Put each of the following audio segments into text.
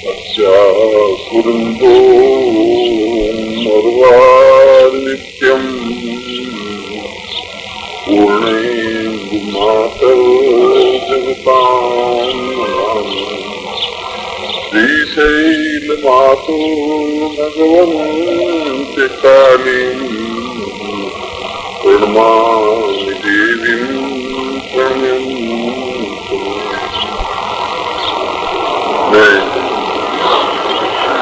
कुरुन्दो मर्वानित्यम् पूर्णैर्मातर्जगताम् श्रीशैलमातु भगवन्ति कालीम् प्रणमामि देवीम् मैं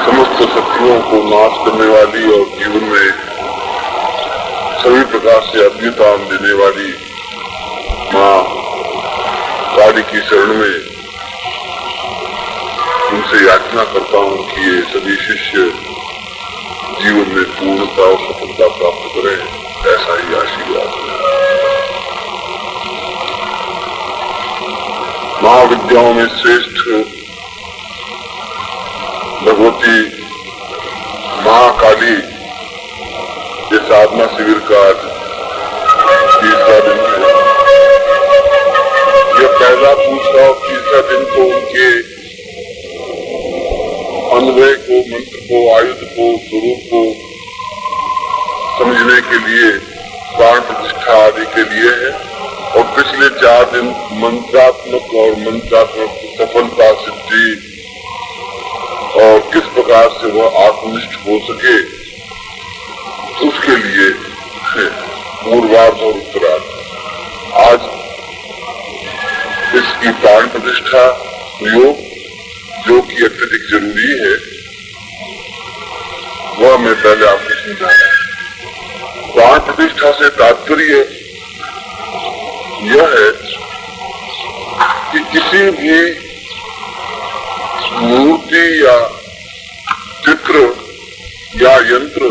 समस्त शक्तियों को नाश करने वाली और जीवन में सभी प्रकार से अद्भुतान देने वाली माँ काली की शरण में उनसे याचना करता हूँ कि ये सभी शिष्य जीवन में पूर्णता और सफलता प्राप्त करें, ऐसा ही आशीर्वाद है। महाविद्याओं में श्रेष्ठ भगवती महाकाली ये साधना शिविर का तीसरा दिन है। यह पहला दूसरा और तीसरा दिन तो उनके अन्वय को, मंत्र को, आयुध को, स्वरूप को समझने के लिए, प्राण प्रतिष्ठा आदि के लिए है। और पिछले 4 दिन मंत्रात्मक और मंत्रात्मक सफलता सिद्धि और किस प्रकार से वह आत्मनिष्ठ हो सके उसके लिए पूर्वार्ध और उत्तरार्ध। आज इसकी प्राण प्रतिष्ठा योग जो कि अत्यधिक जरूरी है वह मैं पहले आपको समझा रहा हूं। प्राण प्रतिष्ठा से तात्पर्य यह है कि किसी भी मूर्ति या चित्र या यंत्र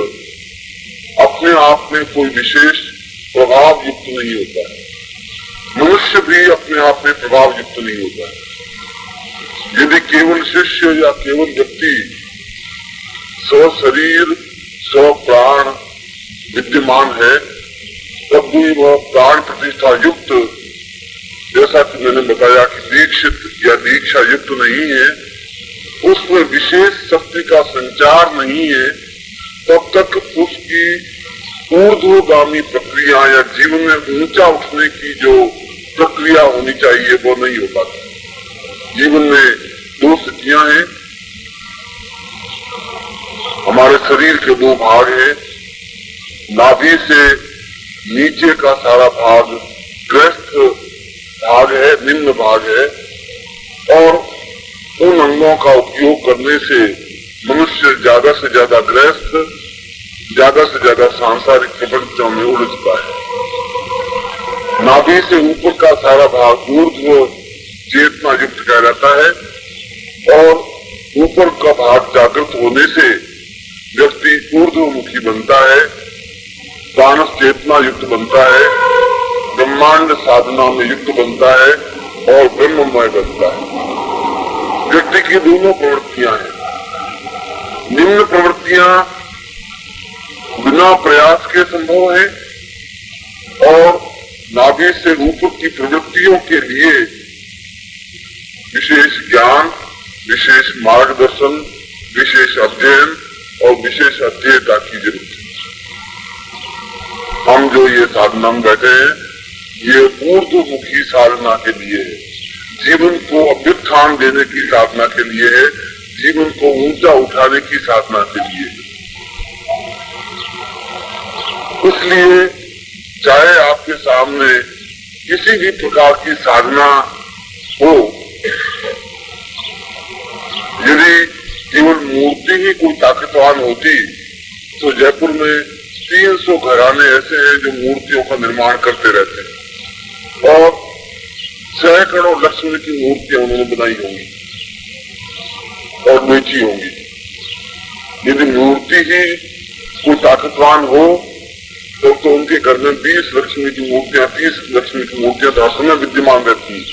अपने आप में कोई विशेष प्रभाव युक्त नहीं होता है। मनुष्य भी अपने आप में प्रभाव युक्त नहीं होता है। यदि केवल शिष्य या केवल व्यक्ति स्व शरीर स्व प्राण विद्यमान है तब भी वह प्राण प्रतिष्ठा युक्त, जैसा कि मैंने बताया कि दीक्षित या दीक्षा युक्त नहीं है, उसमें विशेष शक्ति का संचार नहीं है, तब तक उसकी ऊर्ध्वगामी प्रक्रिया या जीवन में ऊंचा उठने की जो प्रक्रिया होनी चाहिए वो नहीं हो पाती। जीवन में 2 स्थितियां हैं। हमारे शरीर के 2 भाग हैं। नाभि से नीचे का सारा भाग ग्रस्त भाग है, निम्न भाग है, और उन अंगों का उपयोग करने से मनुष्य ज्यादा से ज्यादा ग्रस्त, ज्यादा से ज्यादा सांसारिक प्रपंचों में उलझता है। नाभि से ऊपर का सारा भाग ऊर्ध्व चेतना युक्त कहलाता है और ऊपर का भाग जागृत होने से व्यक्ति ऊर्ध्वमुखी बनता है, प्राणस चेतना युक्त बनता है, ब्रह्मांड साधना में युक्त बनता है और ब्रह्ममय बनता है। व्यक्ति की दोनों प्रवृत्तियां हैं। निम्न प्रवृत्तियां बिना प्रयास के संभव है और नाभि से ऊपर की प्रवृत्तियों के लिए विशेष ज्ञान, विशेष मार्गदर्शन, विशेष अध्ययन और विशेष अध्येता की जरूरत है। हम जो ये साधना में बैठे हैं ये ऊर्ध्वमुखी साधना के लिए है, जीवन को अभ्युत्थान देने की साधना के लिए है, जीवन को ऊंचा उठाने की साधना के लिए है। इसलिए चाहे आपके सामने किसी भी प्रकार की साधना हो, यदि केवल मूर्ति ही कोई ताकतवान होती तो जयपुर में 300 घराने ऐसे हैं जो मूर्तियों का निर्माण करते रहते हैं और सैकड़ों लक्ष्मी की मूर्तियां उन्होंने बनाई होंगी और बेची होंगी। यदि मूर्ति ही कोई ताकतवान हो तो उनके घर में 20 लक्ष्मी की मूर्तियां, 30 लक्ष्मी की मूर्तियां तो हर समय विद्यमान रहती हैं।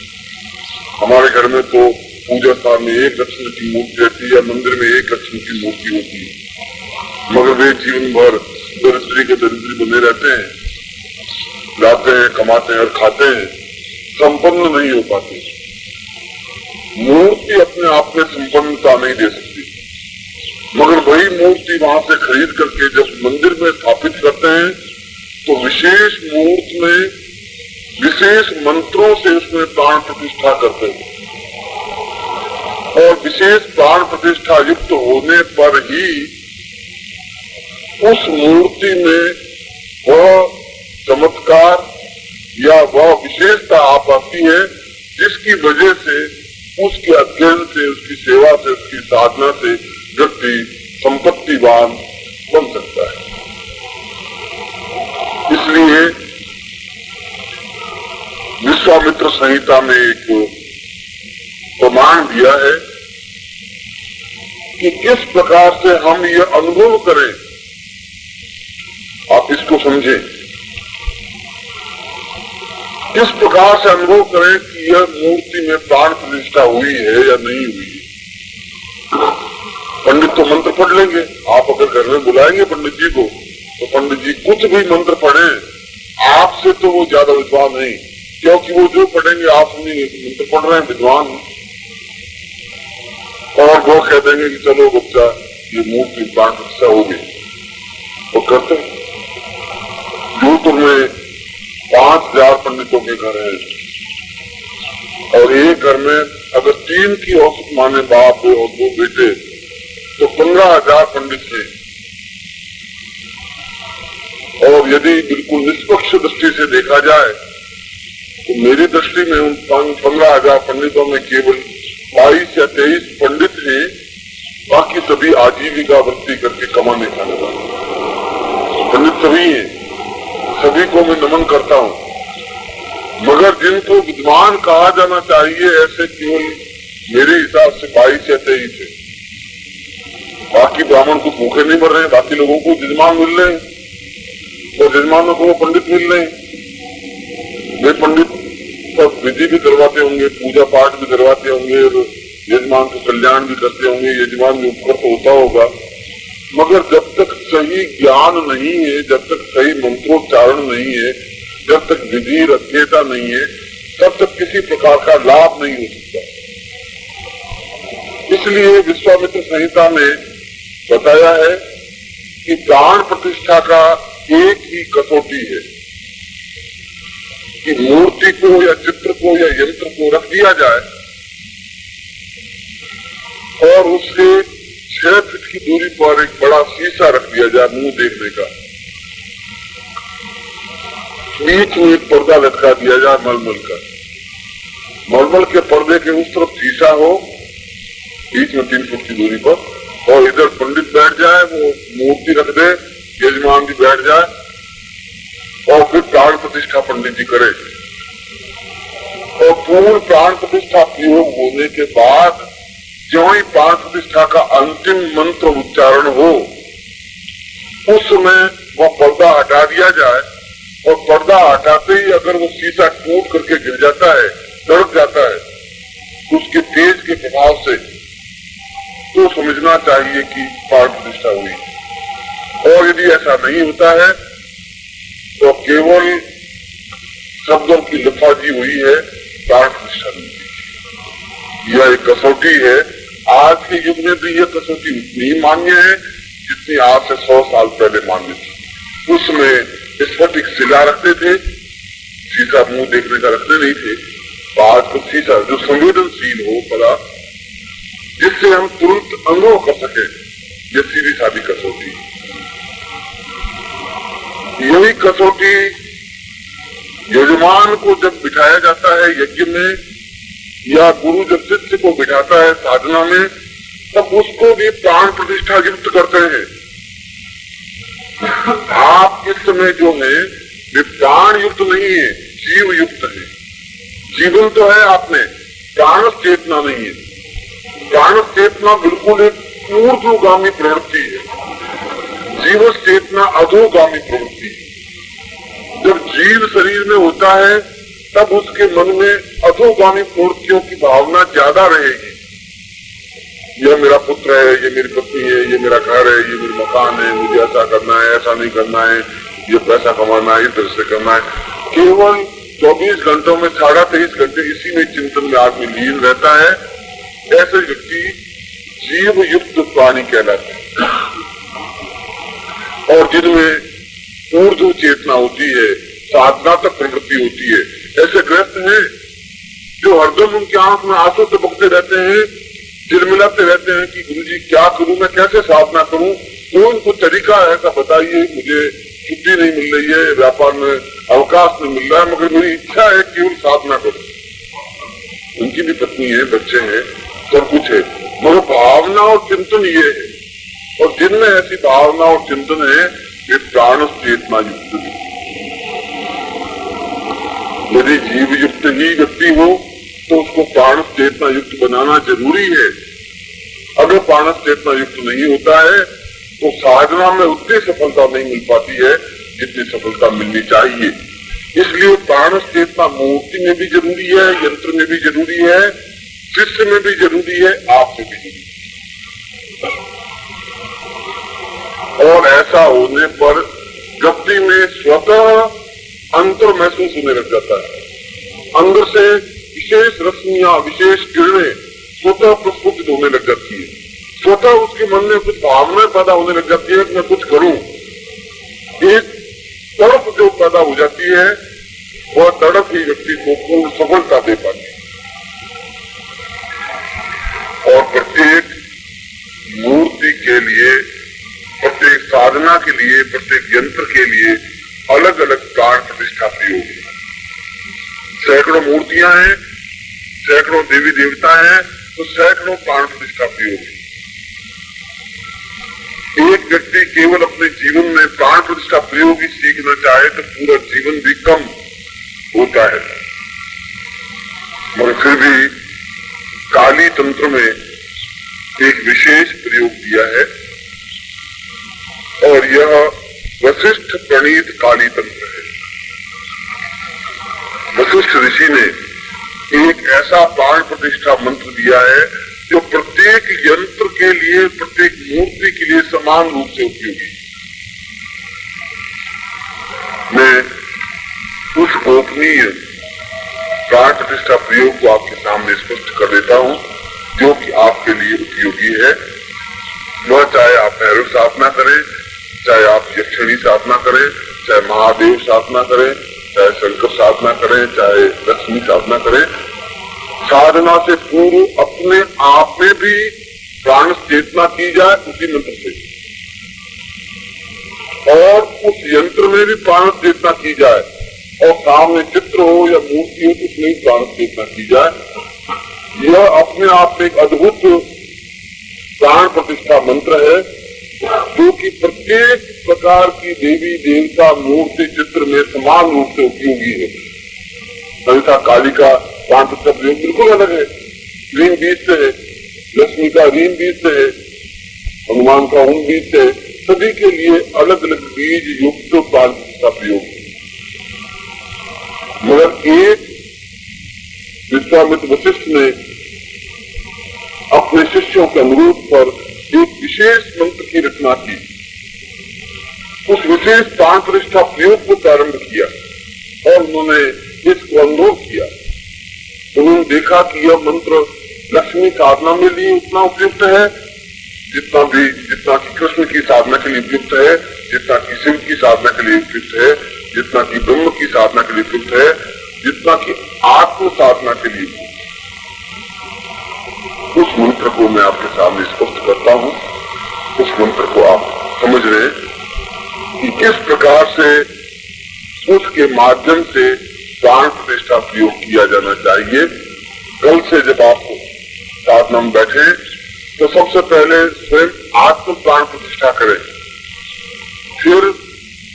हमारे घर में तो पूजा स्थान में 1 लक्ष्मी की मूर्ति रहती है या मंदिर में 1 लक्ष्मी की मूर्ति होती है, मगर वे जीवन भर दरिद्री के दरिद्री बने रहते हैं, लाते हैं, कमाते हैं और खाते हैं, संपन्न नहीं हो पाते। मूर्ति अपने आप में संपन्नता नहीं दे सकती। मूर्ति वहां से खरीद करके जब मंदिर में स्थापित करते हैं तो विशेष मुहूर्त में विशेष मंत्रों से उसमें प्राण प्रतिष्ठा करते हैं और विशेष प्राण प्रतिष्ठा युक्त होने पर ही उस मूर्ति में वह चमत्कार या वह विशेषता आ पाती है जिसकी वजह से उसके अध्ययन से, उसकी सेवा से, उसकी साधना से व्यक्ति संपत्तिवान बन सकता है। इसलिए विश्वामित्र संहिता में एक प्रमाण दिया है कि किस प्रकार से हम ये अनुभव करें। आप इसको समझें, किस प्रकार से अनुभव करें कि यह मूर्ति में प्राण प्रतिष्ठा हुई है या नहीं हुई है। पंडित तो मंत्र पढ़ लेंगे, आप अगर घर में बुलाएंगे पंडित जी को तो पंडित जी कुछ भी मंत्र पढ़े, आपसे तो वो ज्यादा विद्वान नहीं, क्योंकि वो जो पढ़ेंगे आप सुनिए मंत्र पढ़ रहे हैं, विद्वान, और वो कह देंगे कि चलो बच्चा ये मूर्ति प्राण प्रतिष्ठा होगी। वो करते हैं। जोधपुर में 5000 पंडितों के घर हैं और एक घर में अगर 3 की औसत माने बाप और 2 बेटे तो 15,000 पंडित हैं। और यदि बिल्कुल निष्पक्ष दृष्टि से देखा जाए तो मेरी दृष्टि में उन 15,000 पंडितों में केवल 22 या 23 पंडित हैं, बाकी सभी आजीविका वृत्ति करके कमाने खाने वाले पंडित सभी हैं। सभी को मैं नमन करता हूं, मगर जिनको विद्वान कहा जाना चाहिए ऐसे केवल मेरे हिसाब से 22 या 23 है। बाकी ब्राह्मण को भूखे नहीं मर रहे हैं, बाकी लोगों को यजमान मिल रहे हैं और यजमानों को वो पंडित मिल रहे हैं। वे पंडित सब विधि भी करवाते होंगे, पूजा पाठ भी करवाते होंगे और यजमान का कल्याण भी करते होंगे, यजमान भी उपकृत होता होगा, मगर जब तक सही ज्ञान नहीं है, जब तक सही मंत्रोच्चारण नहीं है, जब तक विधि रचयिता नहीं है, तब तक किसी प्रकार का लाभ नहीं हो सकता। इसलिए विश्वामित्र संहिता में बताया है कि प्राण प्रतिष्ठा का एक ही कसौटी है कि मूर्ति को या चित्र को या यंत्र को रख दिया जाए और उससे 6 फीट की दूरी पर एक बड़ा शीशा रख दिया जाए मुंह देखने का, बीच में एक पर्दा लटका दिया जाए मलमल का, मलमल के पर्दे के उस तरफ शीशा हो बीच में 3 फुट की दूरी पर, और इधर पंडित बैठ जाए, वो मूर्ति रख दे, यजमान भी बैठ जाए और फिर प्राण प्रतिष्ठा पंडित जी करे और पूर्ण प्राण प्रतिष्ठा प्रयोग होने के बाद जो ही प्राण प्रतिष्ठा का अंतिम मंत्र उच्चारण हो उस समय वह पर्दा हटा दिया जाए और पर्दा हटाते ही अगर वो शीशा टूट करके गिर जाता है, दड़क जाता है उसके तेज के प्रभाव से, तो समझना चाहिए कि प्राण प्रतिष्ठा हुई। और यदि ऐसा नहीं होता है तो केवल शब्दों की लफाजी हुई है, प्राण प्रतिष्ठा नहीं। यह एक कसौटी है। आज के युग में भी यह कसौटी उतनी ही मान्य है जितनी आज से 100 साल पहले मान्य थी। उसमें स्फटिक शिला रखते थे, शीशा मुंह देखने का रखते नहीं थे। तो आज को शीशा जो संवेदनशील हो भला, जिससे हम तुरंत अनुभव कर सके, ये सीधी सादी कसौटी। यही कसौटी यजमान को जब बिठाया जाता है यज्ञ में या गुरु जब शिष्य को बिठाता है साधना में, तब उसको भी प्राण प्रतिष्ठा युक्त करते हैं। आप इस समय जो है वे प्राण युक्त नहीं है, जीव युक्त है। जीवन तो है आप में, प्राण चेतना नहीं है। प्राण चेतना बिल्कुल एक ऊर्ध्वगामी प्रवृत्ति है, जीव चेतना अधोगामी प्रवृत्ति है। जब जीव शरीर में होता है तब उसके मन में अधोगामी प्रवृत्तियों की भावना ज्यादा रहेगी। यह मेरा पुत्र है, ये मेरी पत्नी है, ये मेरा घर है, ये मेरा मकान है, मुझे ऐसा करना है, ऐसा नहीं करना है, ये पैसा कमाना है, इस तरह से करना है। केवल 24 घंटों में 23.5 घंटे इसी में चिंतन में आदमी लीन रहता है। ऐसे व्यक्ति जीव युक्त प्राणी कहलाते हैं। और जिनमें ऊर्ध्व चेतना होती है, साधना तक प्रवृत्ति होती है। ऐसे गृहस्थ हैं जो हरदम उनकी आंख में आंसू टपकते रहते हैं, चिलमिलाते रहते हैं कि गुरुजी क्या करूं, मैं कैसे साधना करूं, तो उनको तरीका ऐसा बताइए, मुझे छुट्टी नहीं मिल रही है, व्यापार में अवकाश नहीं मिल रहा है, मगर मेरी इच्छा है केवल साधना करूं। उनकी भी पत्नी है, बच्चे हैं, सब कुछ है, मगर भावना और चिंतन ये है। और जिनमें ऐसी भावना और चिंतन है वे प्राण चेतना युक्त है। यदि जीव युक्त ही व्यक्ति हो तो उसको प्राण चेतना युक्त बनाना जरूरी है। अगर प्राण चेतना युक्त नहीं होता है तो साधना में उतनी सफलता नहीं मिल पाती है जितनी सफलता मिलनी चाहिए। इसलिए प्राण चेतना मूर्ति में भी जरूरी है, यंत्र में भी जरूरी है, शिष्य में भी जरूरी है, आप में भी जरूरी है। और ऐसा होने पर व्यक्ति में स्वतः अंतर महसूस होने लग जाता है। अंदर से विशेष रश्मियां, विशेष किरणें स्वतः प्रस्फुटित होने लग जाती है। स्वतः उसके मन में कुछ भावनाएं पैदा होने लग जाती है कि मैं कुछ करूं। एक तड़प जो पैदा हो जाती है वह तड़प ही व्यक्ति को पूर्ण सफलता दे पाती है। और प्रत्येक मूर्ति के लिए, प्रत्येक साधना के लिए, प्रत्येक यंत्र के लिए अलग अलग प्राण प्रतिष्ठा प्रयोग है। सैकड़ों मूर्तियां हैं, सैकड़ों देवी देवता हैं, तो सैकड़ों प्राण प्रतिष्ठा प्रयोग है। एक व्यक्ति केवल अपने जीवन में प्राण प्रतिष्ठा प्रयोग ही सीखना चाहे तो पूरा जीवन भी कम होता है। मगर फिर भी काली तंत्र में एक विशेष प्रयोग दिया है और यह वशिष्ठ प्रणीत काली तंत्र है। वशिष्ठ ऋषि ने एक ऐसा प्राण प्रतिष्ठा मंत्र दिया है जो प्रत्येक यंत्र के लिए, प्रत्येक मूर्ति के लिए समान रूप से उपयोगी। मैं उस गोपनीय प्राण प्रतिष्ठा प्रयोग को आपके सामने स्पष्ट कर देता हूं जो कि आपके लिए उपयोगी है। वह चाहे आप भैरव साधना करें, चाहे आप यक्षिणी साधना करें, चाहे महादेव साधना करें, चाहे शंकर साधना करें, चाहे लक्ष्मी साधना करें, साधना से पूर्व अपने आप में भी प्राण चेतना की जाए उसी मंत्र से, और उस यंत्र में भी प्राण चेतना की जाए, और सामने चित्र हो या मूर्ति हो तो उसमें भी प्राण चेतना की जाए। यह अपने आप में एक अद्भुत प्राण प्रतिष्ठा मंत्र है जो कि प्रत्येक प्रकार की देवी देवता मूर्ति चित्र में समान रूप से उपयोगी है। ललिता काली का प्राण प्रतिष्ठा प्रयोग बिल्कुल अलग है, रीम बीज से है, लक्ष्मी का रीम बीज से है, हनुमान का ऊन बीज से है, सभी के लिए अलग अलग बीज युक्त प्राण प्रतिष्ठा प्रयोग है। मगर एक विश्वामित्र वशिष्ठ ने अपने शिष्यों के अनुरोध पर एक विशेष मंत्र की रचना की, उस विशेष प्राण प्रतिष्ठा प्रयोग को प्रारंभ किया और उन्होंने इसको अनुरोध किया। उन्होंने देखा कि यह मंत्र लक्ष्मी साधना में लिए उतना उपयुक्त है जितना कि कृष्ण की साधना के लिए उपयुक्त है, जितना कि शिव की साधना के लिए उपयुक्त है, जितना कि ब्रह्म की साधना के लिए उपयुक्त है, जितना कि आत्म साधना के लिए उपयुक्त। उस मंत्र को मैं आपके सामने स्पष्ट करता हूं। उस मंत्र को आप समझ रहे हैं कि किस प्रकार से उसके माध्यम से प्राण प्रतिष्ठा प्रयोग किया जाना चाहिए। कल से जब आप साधना में बैठे तो सबसे पहले स्वयं आत्म प्राण प्रतिष्ठा करें, फिर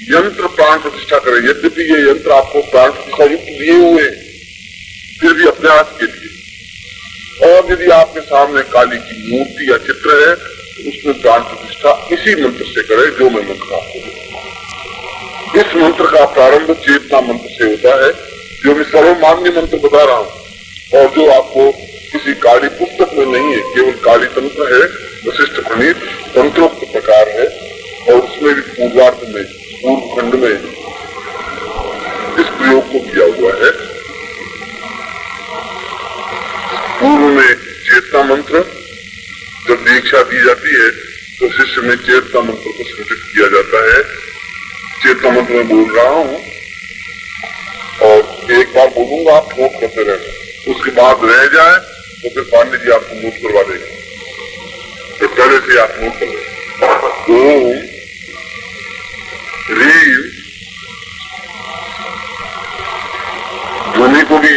यंत्र प्राण प्रतिष्ठा करें। यद्यपि ये यंत्र आपको प्राण प्रतिष्ठा युक्त दिए हुए हैं, फिर भी अभ्यास के लिए। और यदि आपके सामने काली की मूर्ति या चित्र है तो उसमें प्राण प्रतिष्ठा इसी मंत्र से करें जो मैं मंत्र आपको दूंगा। इस मंत्र का प्रारंभ चेतना मंत्र से होता है जो मैं सर्वमान्य मंत्र बता रहा हूं और जो आपको किसी काली पुस्तक में नहीं है, केवल काली तंत्र है, वशिष्ठ प्रणीत तंत्रोक्त प्रकार है। और उसमें भी पूर्वार्थ में, पूर्व खंड में इस प्रयोग को किया हुआ है। पूर्व में चेतना मंत्र जब दीक्षा दी जाती है तो शिष्य में चेतना मंत्र को सूचित किया जाता है। चेतना मंत्र में बोल रहा हूं और एक बार बोलूंगा, आप नोट करते रहना, उसके बाद रह जाए तो फिर पांडे जी आपको नोट करवा देंगे, तो पहले से आप नोट कर लें। ओम ह्रीम, ध्वनि को भी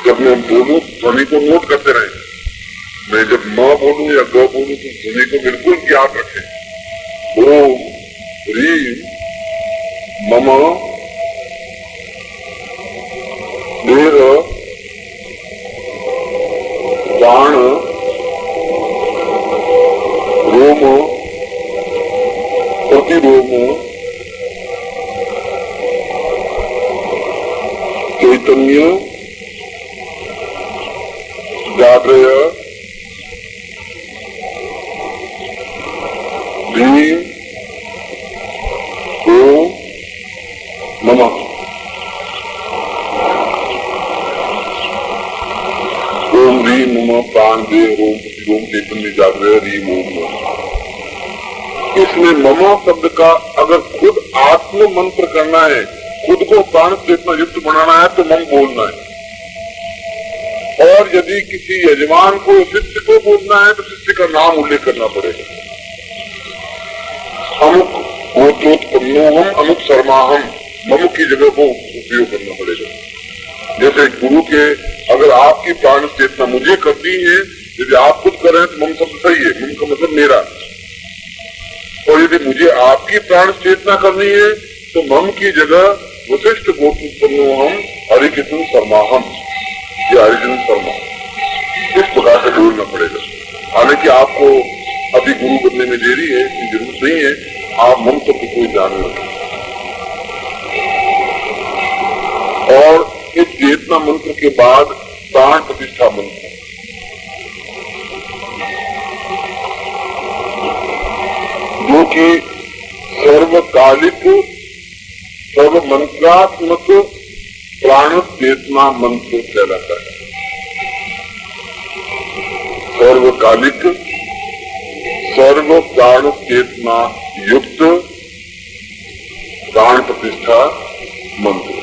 जब मैं बोलूं ध्वनि को नोट करते रहे। मैं जब म बोलूं या ग बोलूं तो ध्वनि को बिल्कुल याद रखें। ओम ह्रीम मम देह प्राण रोम प्रतिरोम चैतन्य जागृय ह्रीम ओम नमः। ओम ह्रीम नमः प्राण देह रोम प्रतिरोम चैतन्य जागृय ह्रीम ओम नमः। इसमें मम शब्द का अगर खुद आत्म मंत्र करना है, खुद को प्राण चेतना युक्त बनाना है तो मम बोलना है, और यदि किसी यजमान को शिष्य को बोलना है तो शिष्य का नाम उल्लेख करना पड़ेगा। अमुक गोत्रोत्पन्नोहम अमुक शर्माहम, मम की जगह को उपयोग करना पड़ेगा। जैसे गुरु के अगर आपकी प्राण चेतना मुझे करनी है, यदि आप खुद कर रहे हैं तो मम शब्द सही है, मम का मतलब मेरा, और यदि मुझे आपकी प्राण चेतना करनी है तो मम की जगह वशिष्ठ गोत्रोत्पन्नोहम हरिकिशन शर्माहम या हरिजन शर्मा, इस प्रकार से बोलना पड़ेगा। हालांकि आपको अभी गुरु बनने में देरी है, इसकी जरूरत नहीं है, आप मम शब्द को जान लें। और इस चेतना मंत्र के बाद प्राण प्रतिष्ठा मंत्र, जो कि सर्वकालिक सर्व मंत्रात्मक प्राण चेतना मंत्र कहलाता है। सर्वकालिक सर्व प्राण चेतना युक्त प्राण प्रतिष्ठा मंत्र।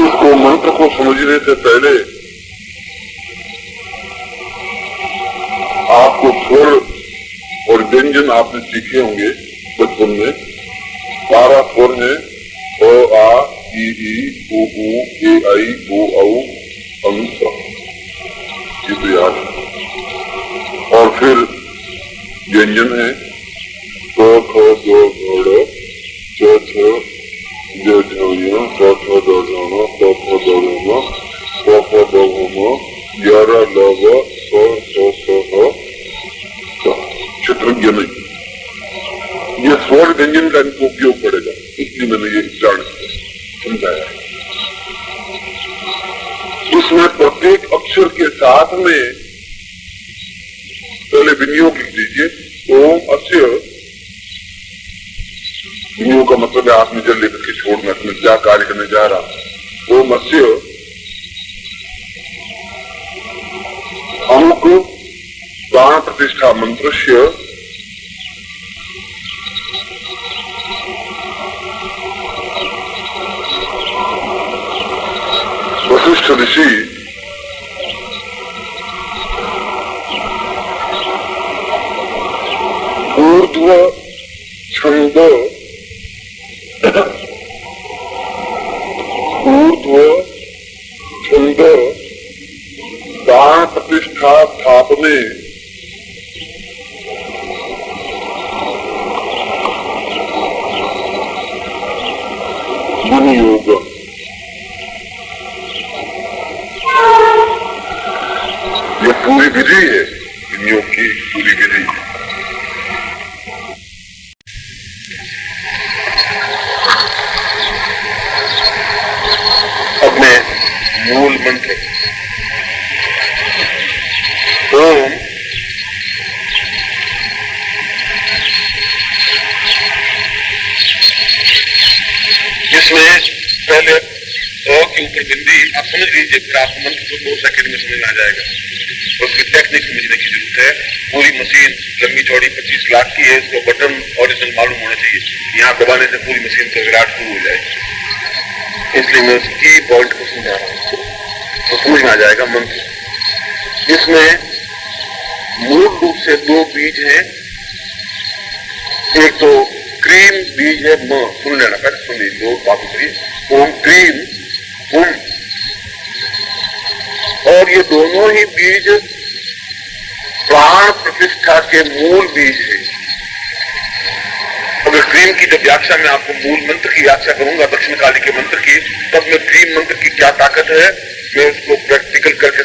इसको मंत्र को समझने से पहले आपको स्वर और व्यंजन आपने सीखे होंगे बचपन में। 12 स्वर है, अ आ ई उ ए आई ओ औ अं स, ये तो याद है। और फिर व्यंजन है क ख ग घ ड़ च छ ज झ ञ स थ द ढ ण प फ द ढ़ म प फ ब भ म य र ल व स स ह चित्र नहीं, ये स्वर व्यंजन का इनको उपयोग पड़ेगा, इसलिए मैंने ये उच्चारण समझाया। इसमें प्रत्येक अक्षर के साथ में पहले विनियोग लिख दीजिए। ओम अस्य, विनियोग का मतलब है आपने जल लेकर के छोड़ना, इसमें क्या कार्य करने जा रहा। ओम अस्य अमुक प्राण प्रतिष्ठा मंत्रस्य वशिष्ठ ऋषि ऊर्ध्व छंद प्राण प्रतिष्ठा स्थापने विनियोग। ये पूरी विधि है, विनियोग की पूरी विधि। अपने मूल मंत्र इसमें पहले अ के ऊपर बिंदी आप समझ लीजिए, फिर आपको मंत्र तो 2 सेकंड में समझ में आ जाएगा। उसकी टेक्निक समझने की जरूरत है। पूरी मशीन लंबी चौड़ी 25 लाख की है, इसको बटन ओरिजिनल मालूम होना चाहिए। यहाँ दबाने से पूरी मशीन का विराट शुरू हो जाएगी। इसलिए मैं उसकी पॉइंट को समझा रहा हूँ, तो समझ में आ जाएगा मंत्र। इसमें मूल रूप से 2 बीज हैं। एक तो क्रीम बीज है, म सुन लेना, पहले सुन लीजिए, लोग बात करिए। ओम क्रीम उम, और ये दोनों ही बीज प्राण प्रतिष्ठा के मूल बीज है। अगर क्रीम की जब व्याख्या में आपको मूल मंत्र की व्याख्या करूंगा, दक्षिण काली के मंत्र की, तब मैं क्रीम मंत्र की क्या ताकत है मैं उसको प्रैक्टिकल करके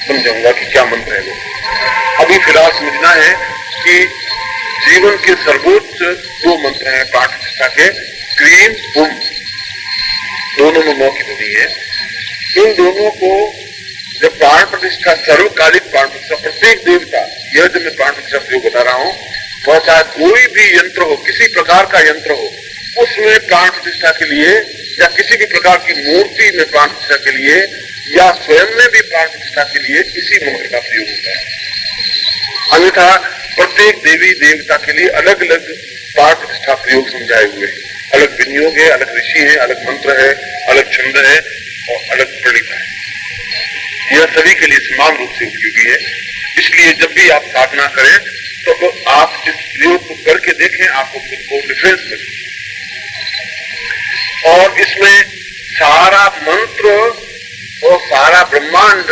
समझाऊंगा कि क्या मंत्र है वो। अभी फिलहाल समझना है कि जीवन के सर्वोच्च 2 मंत्र हैं प्राण प्रतिष्ठा के, क्रीम उम, दोनों में मौ की ध्वनि है। इन दोनों को जब प्राण प्रतिष्ठा, सर्वकालिक प्राण प्रतिष्ठा, प्रत्येक देवता, यह जो मैं प्राण प्रतिष्ठा प्रयोग बता रहा हूं, वह चाहे कोई भी यंत्र हो, किसी प्रकार का यंत्र हो, उसमें प्राण प्रतिष्ठा के लिए या किसी भी प्रकार की मूर्ति में प्राण प्रतिष्ठा के लिए या स्वयं में भी प्राण प्रतिष्ठा के लिए इसी मंत्र का प्रयोग होता है। अन्यथा प्रत्येक देवी देवता के लिए अलग अलग प्राण प्रतिष्ठा प्रयोग समझाए हुए हैं। अलग विनियोग है, अलग ऋषि है, अलग मंत्र है, अलग छंद है और अलग प्रणीता है। यह सभी के लिए समान रूप से उपयोगी है। इसलिए जब भी आप साधना करें तो आप इस प्रयोग को करके देखें, आपको खुद को डिफरेंस मिले। और इसमें सारा मंत्र और सारा ब्रह्मांड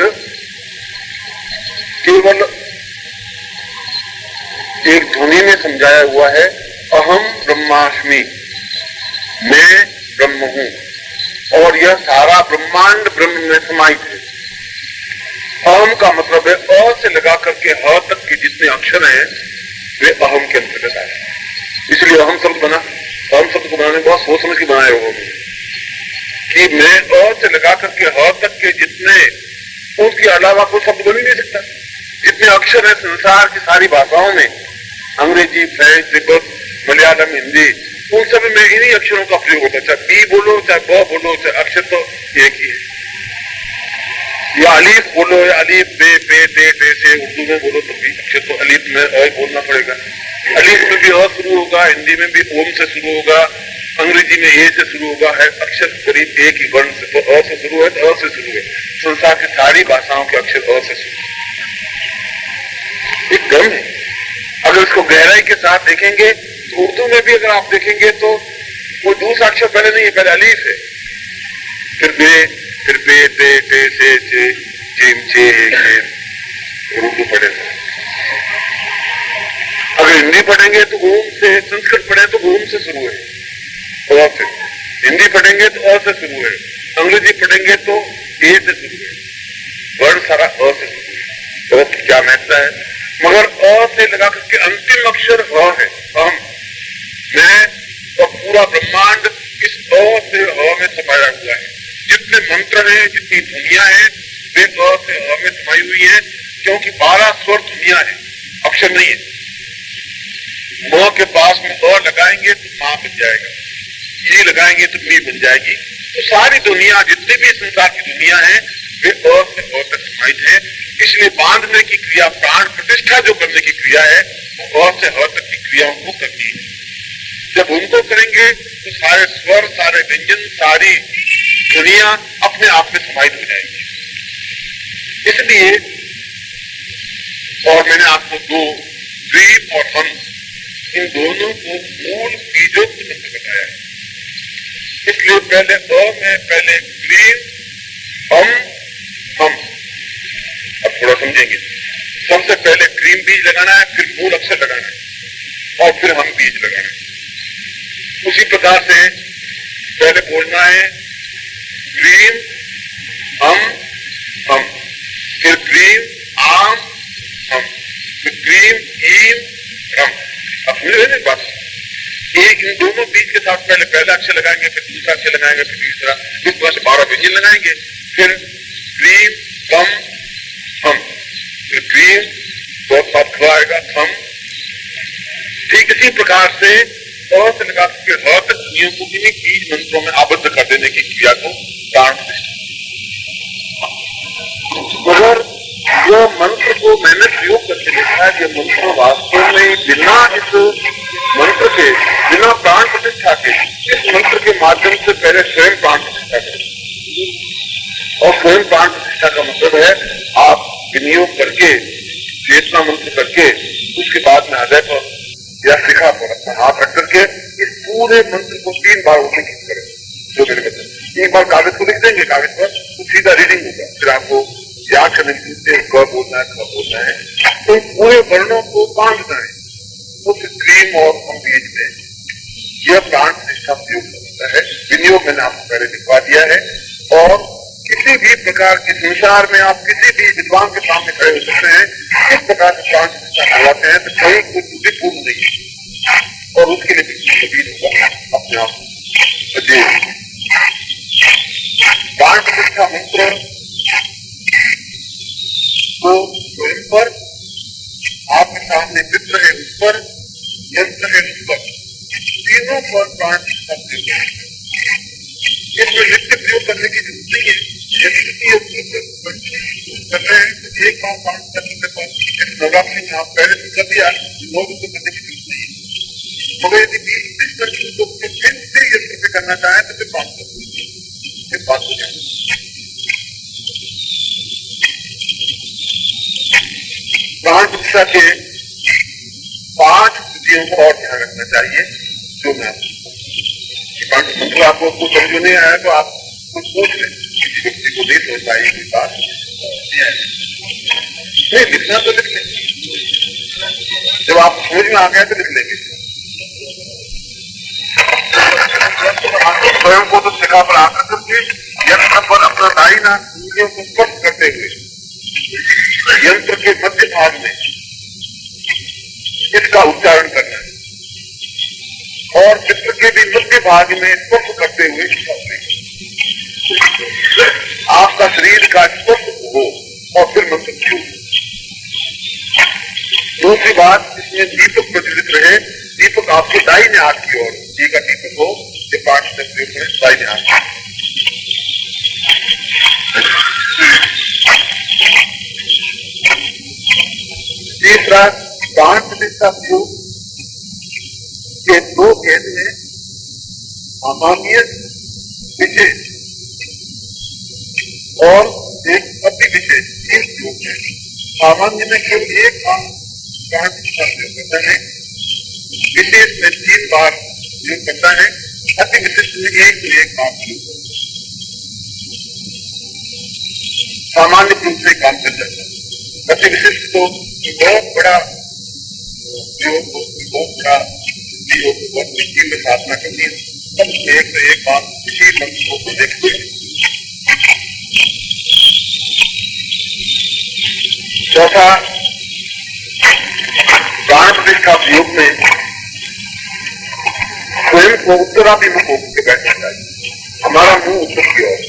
केवल एक ध्वनि में समझाया हुआ है, अहम ब्रह्मास्मि, मैं ब्रह्म हूं। और यह सारा ब्रह्मांड ब्रह्म में समाहित है। अहम का मतलब है अ से लगा करके ह तक के जितने अक्षर हैं वे अहम के अंतर्गत आए, इसलिए अहम शब्द बना। अहम शब्द को बनाने बहुत सोच समझ के बनाए हो कि मैं अ से लगा करके ह तक के जितने, उसके अलावा कोई शब्द बन ही नहीं सकता। जितने अक्षर है संसार की सारी भाषाओं में, अंग्रेजी, फ्रेंच, तिब्बत, मलयालम, हिंदी, उन सब में इन्हीं अक्षरों का प्रयोग होता है। चाहे बी बोलो, चाहे ब बोलो, चाहे अक्षर तो एक ही है। या अलीफ बोलो या अलीफ बे पे ते टे से, उर्दू में बोलो तो भी अक्षर तो अलीफ में अ बोलना पड़ेगा। अलीफ में भी अ शुरू होगा, हिंदी में भी ओम से शुरू होगा, अंग्रेजी में ए से शुरू होगा। है अक्षर करीब एक ही वर्ण से, तो अ से शुरू है तो अ से शुरू है। संसार की सारी भाषाओं के अक्षर अ से शुरू है। एक क्रम है। अगर इसको गहराई के साथ देखेंगे तो उर्दू में भी अगर आप देखेंगे तो वो दूसरा अक्षर पहले नहीं है, पहले अलीफ है, फिर बे, फिर पे ते टे से चे चेम चे उर्दू पढ़ेंगे। अगर हिंदी पढ़ेंगे तो ओम से, संस्कृत पढ़े तो ओम से शुरू है, अ से। हिंदी पढ़ेंगे तो अ से शुरू है, अंग्रेजी पढ़ेंगे तो ए से शुरू है, वर्ण सारा अ से शुरू है। तो क्या महत्व है? मगर अ से लगा करके अंतिम अक्षर अ है, अहम, मैं और पूरा ब्रह्मांड इस अ से अ में समाया हुआ है। जितने मंत्र हैं, जितनी ध्वनियां हैं, वे अ से अ में समाई हुई है, क्योंकि 12 स्वर ध्वनियां हैं, अक्षर नहीं है। म के पास में अ लगाएंगे तो मां बन जाएगा, ये लगाएंगे तो मी बन जाएगी। तो सारी दुनिया, जितनी भी संसार की दुनिया है, वे अ से अ तक समाहित है। इसलिए बांधने की क्रिया, प्राण प्रतिष्ठा जो करने की क्रिया है, वो अ से अ तक की क्रियाओं को करनी है। जब उनको करेंगे तो सारे स्वर, सारे व्यंजन, सारी दुनिया अपने आप में समाहित हो जाएगी। इसलिए, और मैंने आपको 2, क्रीम और हम, इन दोनों को मूल बीजोक्त मंत्र बताया है। इसलिए पहले अ में पहले क्रीम हम। अब थोड़ा समझेंगे। सबसे पहले क्रीम बीज लगाना है, फिर मूल अक्षर लगाना है और फिर हम बीज लगाना है। उसी प्रकार से पहले बोलना है क्रीम हम, फिर क्रीम आम हम, फिर क्रीम ईम हम। अब समझे बात? एक इन दोनों बीज के साथ पहला अक्षर लगाएंगे, फिर दूसरा अक्षर लगाएंगे, फिर तीसरा, इस तरह से 12 व्यंजन लगाएंगे। फिर क्रीम कम हम, फिर क्रीम बहुत साथ खिलाएगा हम। ठीक इसी प्रकार से अ से लगा के ह तक अग्नियों को इन्हीं बीज मंत्रों में आबद्ध कर देने की क्रिया को प्राण प्रतिष्ठा। मगर जो मंत्र को मैंने प्रयोग करके देखा है, ये मंत्र वास्तव में बिना इस मंत्र के, बिना प्राण प्रतिष्ठा के, इस मंत्र के माध्यम से पहले स्वयं प्राण प्रतिष्ठा करें। और स्वयं प्राण प्रतिष्ठा का मतलब है आप विनियोग करके, चेतना मंत्र करके, उसके बाद में हृदय पर या शिखा पर अपना हाथ रख करके इस पूरे मंत्र को 3 बार उल्लेखित करें। जो मैंने बताया, एक बार कागज को लिख देंगे, कागज पर तो सीधा रीडिंग होगा, फिर आपको याद करने के लिए क बोलना है, ख बोलना है, तो पूरे वर्णों को बांधना है उस क्रीम और बीज में। यह प्राण प्रतिष्ठा प्रयोग करता है। विनियोग मैंने आपको पहले लिखवा दिया है। और किसी भी प्रकार के संसार में आप किसी भी विद्वान के सामने खड़े हो सकते हैं, किस प्रकार से प्राण प्रतिष्ठा करवाते हैं, तो कहीं कोई त्रुटिपूर्ण नहीं है। और उसके लिए भी होगा अपने आप जी। प्राण प्रतिष्ठा मंत्र तो स्वयं पर, आपके सामने मित्र है उस पर, यंत्र है उस पर, तीनों पर प्राण प्रतिष्ठा प्रयोग। इसमें नित्य प्रयोग करने की जरूरत नहीं है। कर रहे हैं तो एक बार प्राण करने के बाद नवरात्रि में आप पहले तो कर दिया, लोग उसको करने की जरूरत नहीं है। मगर यदि 20-30 करके उसको फिर से यंत्र से करना चाहे तो फिर 5 कर दीजिए, फिर 5 हो जाए। प्राण प्रतिष्ठा के 5 विधियों को और ध्यान रखना चाहिए, जो मैं मंत्र आपको कुछ समझ नहीं आया तो आप कुछ पूछ लें, किसी व्यक्ति को नहीं समझ पाए कोई बात नहीं, लिखना तो लिख लें, जब आप समझ में आ गया तो लिख लेंगे। स्वयं को तो शिखा पर आकर करके यंत्र पर अपना दाहिना उंगलियों को स्पर्श करते हुए यंत्र के मध्य भाग में इसका उच्चारण करना है और चित्र के भी मध्य भाग में स्पर्श करते हुए आपका शरीर का स्पर्श हो और फिर मंत्र प्रयोग। दूसरी बात, इसमें दीपक प्रज्वलित रहे, दीपक आपके दाहिने हाथ की ओर, एक दीपक हो ये 5 से प्रयोग करें दाहिने हाथ। तीसरा, प्राण प्रतिष्ठा प्रयोग के 2 भेद हैं, सामान्य विशेष और एक अति विशेष। 3 प्रयोग है। सामान्य में केवल एक बार प्राण प्रतिष्ठा प्रयोग करता है, विशेष में 3 बार प्रयोग करता है, अति विशिष्ट में एक बार प्रयोग करता है। सामान्य रूप से काम कर जाता है। अति विशिष्ट तो बहुत बड़ा प्रयोग हो, बहुत बड़ा बहुत मिट्टी में साधना करनी है, तब एक बात किसी मंत्र को देखते हैं। चौथा, प्राण प्रतिष्ठा प्रयोग में स्वयं को उत्तराभिमुख होकर बैठना चाहिए, हमारा मुंह उत्तर की ओर।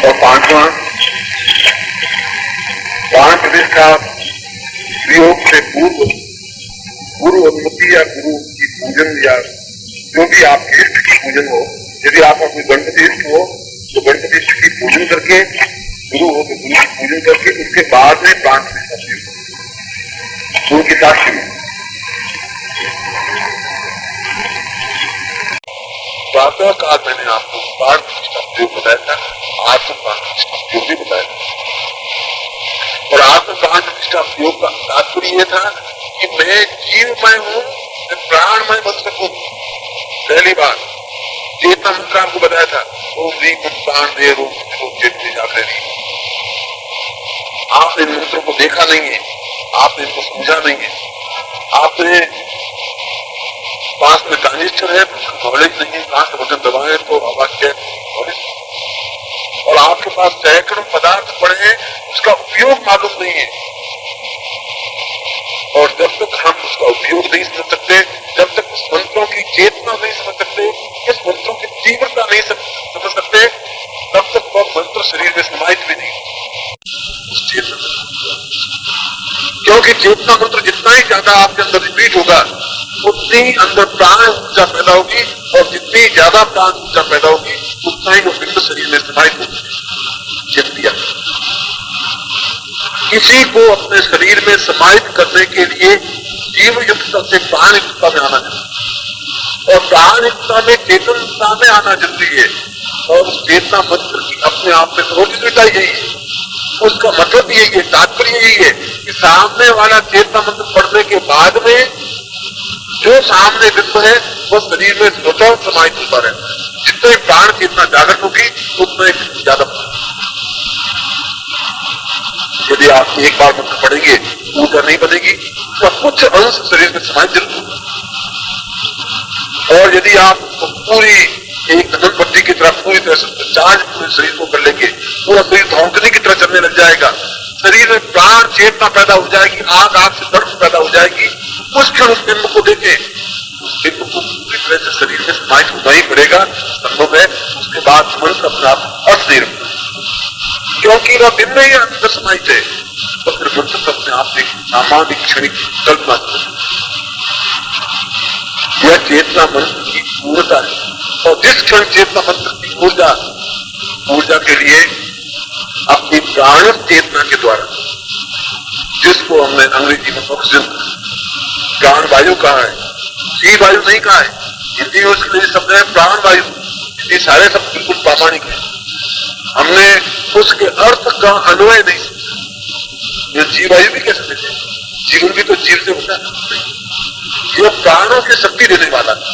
और 5वां, प्राण प्रतिष्ठा प्रयोग से पूर्व गुरु अनुमति या गुरु की पूजन या जो भी आपके इष्ट की पूजन हो, यदि आपका कोई गणपति इष्ट हो तो गणपति इष्ट की पूजन करके, गुरु हो तो गुरु की पूजन करके उसके बाद में प्राण प्रतिष्ठा प्रयोग गुरु की साक्षी में। प्रातः काल मैंने आपको प्राण प्रतिष्ठा प्रयोग बताया था, आत्म प्राण प्रतिष्ठा प्रयोग भी बताया था। और आत्म प्राण प्रतिष्ठा प्रयोग का तात्पर्य यह था कि मैं जीवमय हूं, मैं प्राणमय बन सकूं। पहली बार चेतना मंत्र आपको बताया था, ओम ह्रीं प्राण दे रूप आपने इन मंत्रों को देखा नहीं है, आपने इनको समझा नहीं है, आपने पास में ट्रांजिस्टर है, नॉलेज नहीं है, कहां से बटन दबाए तो आवाज क्या नॉलेज, और आपके पास सैकड़ों पदार्थ पड़े हैं, उसका उपयोग मालूम नहीं है। और जब तक हम उसका उपयोग नहीं समझ सकते, जब तक उस मंत्रों की चेतना नहीं समझ सकते, इस मंत्रों की तीव्रता नहीं समझ शरीर में समाहित भी नहीं उस चेतना मंत्र, क्योंकि चेतना मंत्र जितना ही ज्यादा आपके अंदर रिपीट होगा उतनी ही अंदर प्राण ऊर्जा पैदा होगी, और जितनी ज्यादा प्राण ऊर्जा पैदा होगी उतना ही वो बिंब शरीर में समाहित होगी। किसी को अपने शरीर में समाहित करने के लिए जीव युक्तता से प्राण युक्तता में आना जरूरी, और प्राण युक्तता में चेतनता में आना जरूरी है। और उस चेतना मंत्र की अपने आप में रोटिता यही है, उसका मतलब यही है, तात्पर्य यही है कि सामने वाला चेतना मंत्र पढ़ने के बाद में जो सामने बिंब है वो शरीर में स्वतः समाहित होता रहता है। जितने प्राण चेतना जागृत होगी उतना ही ज्यादा। यदि आप एक बार मंत्र पढ़ेंगे ऊर्जा नहीं बनेगी, तो कुछ अंश शरीर में समाहित जरूर होगा। और यदि आप पूरी एक धनपट्टी की तरह पूरी तरह से चार्ज पूरे शरीर को कर लेंगे, पूरा शरीर धौंकने की तरह चलने लग जाएगा, शरीर में प्राण चेतना पैदा हो जाएगी, आग आग से दर्द पैदा हो जाएगी, उस क्षण उस बिंब को देखें, उस बिंब को पूरी तरह से शरीर में समाहित होना ही पड़ेगा, संभव है। उसके बाद मंत्र अपने आप अर्थ नहीं रखता, क्योंकि वह बिंब ही अंदर समाहित है, तो फिर मंत्र अपने आप एक सामान्य क्षणिक कल्पना यह चेतना मंत्र की पूर्णता है। और जिस क्षण चेतना मंत्र की ऊर्जा के लिए अपनी प्राण चेतना के द्वारा, जिसको हमने अंग्रेजी में ऑक्सीजन प्राण वायु कहा है, जीव वायु नहीं कहा है, हिंदी में उसके लिए शब्द है प्राण वायु। ये सारे शब्द बिल्कुल प्रामाणिक है, हमने उसके अर्थ का अन्वय नहीं समझा। ये जीव वायु भी कैसे देते हैं, जीवन भी तो जीव से होता है। यह प्राणों की शक्ति देने वाला है,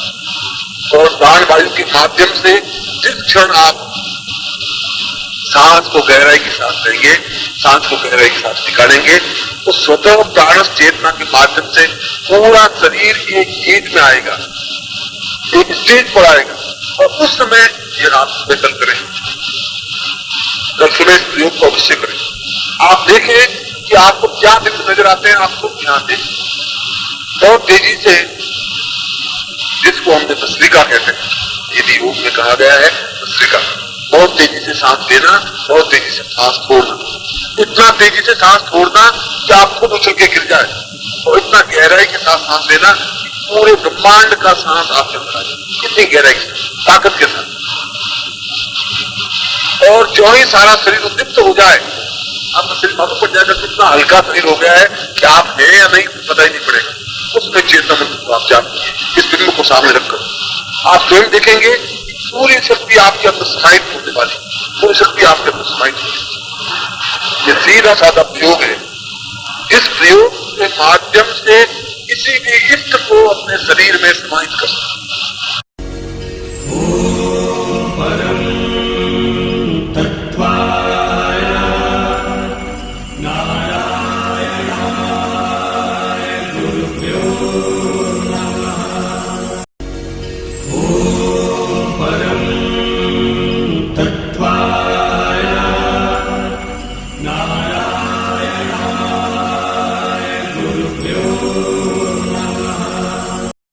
और प्राण वायु के माध्यम से जिस क्षण आप सांस को गहराई के साथ लेंगे, सांस को गहराई के साथ निकालेंगे, तो स्वतः प्राण चेतना के माध्यम से पूरा शरीर एक गीत में आएगा, एक स्टेज पर आएगा। और उस समय ये आप सुबह कल करें, कल सुबह इस प्रयोग को अवश्य करें। आप देखें कि आपको क्या बिंब नजर आते हैं, आपको ध्यान दें। बहुत तेजी से, जिसको हमने भस्त्रिका कहते हैं, यदि योग में कहा गया है भस्त्रिका, बहुत तेजी से सांस लेना, बहुत तेजी से सांस छोड़ना। इतना तेजी से सांस छोड़ना कि आप खुद उछल के गिर जाए, और इतना गहराई के साथ सांस लेना कि पूरे ब्रह्मांड का सांस आपके अंदर आ जाए, इतनी गहराई के साथ, ताकत के साथ। और जो ही सारा शरीर उद्दीप्त हो जाए, आपका शरीर मालूम पड़ जाएगा कितना हल्का शरीर हो गया है कि आप हैं या नहीं पता ही नहीं पड़ेगा। उसमें चेतना मंत्र को आप जानते, इस बिंब को सामने रखकर आप स्वयं देखेंगे पूरी शक्ति आपके अंदर समाहित होने वाली, पूरी शक्ति आपके अंदर समाहित होगी। ये सीधा साधा प्रयोग है। इस प्रयोग के माध्यम से किसी भी इष्ट को अपने शरीर में समाहित कर सकते।